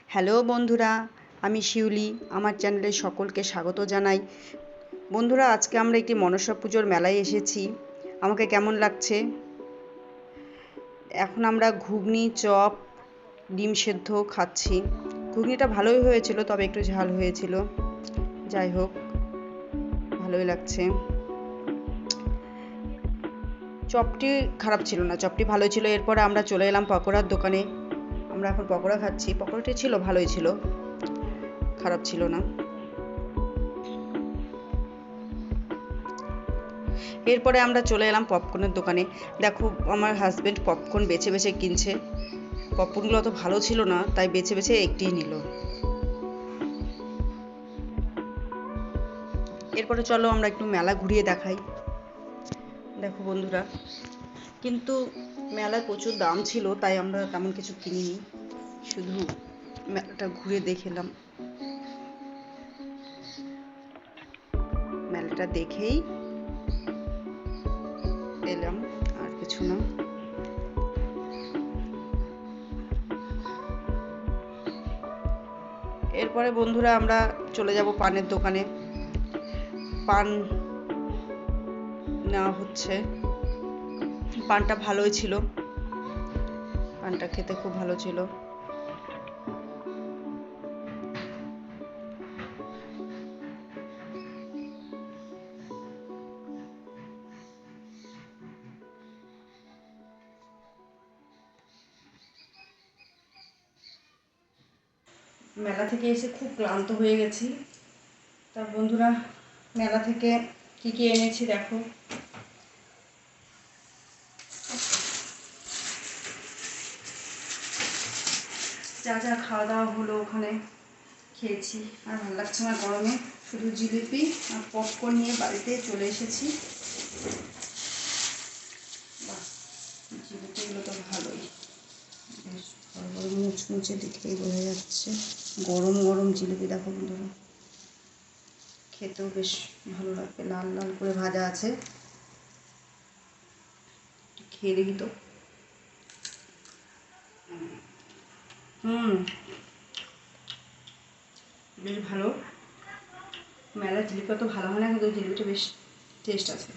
Hello বন্ধুরা, আমি শিউলি। আমার চ্যানেলে সকলকে স্বাগত জানাই। বন্ধুরা, আজকে আমরা একটি মনসা পুজোর মেলায় এসেছি। আমাকে কেমন লাগছে? এখন আমরা ঘুগনি, চপ, ডিম সেদ্ধ খাচ্ছি। ঘুগনিটা ভালোই হয়েছিল, তবে একটু ঝাল হয়েছিল। যাই হোক, ভালোই লাগছে। চপটি খারাপ ছিল না, চপটি ভালোই ছিল। এরপরে আমরা চলে এলাম পকোড়ার দোকানে। আমরা এখন পকোড়া খাচ্ছি। পকোড়াটি ছিল, ভালোই ছিল, খারাপ ছিল না। এরপরে আমরা চলে এলাম পপকর্নের দোকানে। দেখো, আমার হাজবেন্ড পপকর্ন বেছে বেছে কিনছে। পপকর্নগুলো অত ভালো ছিল না, তাই বেছে বেছে একটিই নিল। এরপরে চলো আমরা একটু মেলা ঘুরিয়ে দেখাই। দেখো বন্ধুরা, কিন্তু মেলায় প্রচুর দাম ছিল, তাই আমরা তেমন কিছু কিনিনি, শুধু মেলাটা ঘুরে দেখলাম। মেলাটা দেখেই এলাম, আর কিছু না। এরপরে বন্ধুরা আমরা চলে যাব পানের দোকানে। পান নেওয়া হচ্ছে। পানটা ভালোই ছিল, পানটা খেতে খুব ভালো ছিল। মেলা থেকে এসে খুব ক্লান্ত হয়ে গেছি। তা বন্ধুরা, মেলা থেকে কি কি এনেছি দেখো। যা যা খাওয়া দাওয়া হলো ওখানে খেয়েছি, আর ভালো লাগছে না গরমে। শুধু জিলিপি আর পপকর্ন নিয়ে বাড়িতে চলে এসেছি। বাহ, জিলিপিগুলো তো ভালোই, বেশ বড় বড় মুচমুচে, দেখেই বোঝা যাচ্ছে। গরম গরম জিলিপি দেখো বন্ধুরা, খেতেও বেশ ভালো লাগবে। লাল লাল করে ভাজা আছে, খেয়ে দেখি তো। বেশ ভালো। মেলার জিলিপি অত ভালো হয় না, কিন্তু জিলিপিটা বেশ টেস্ট আছে।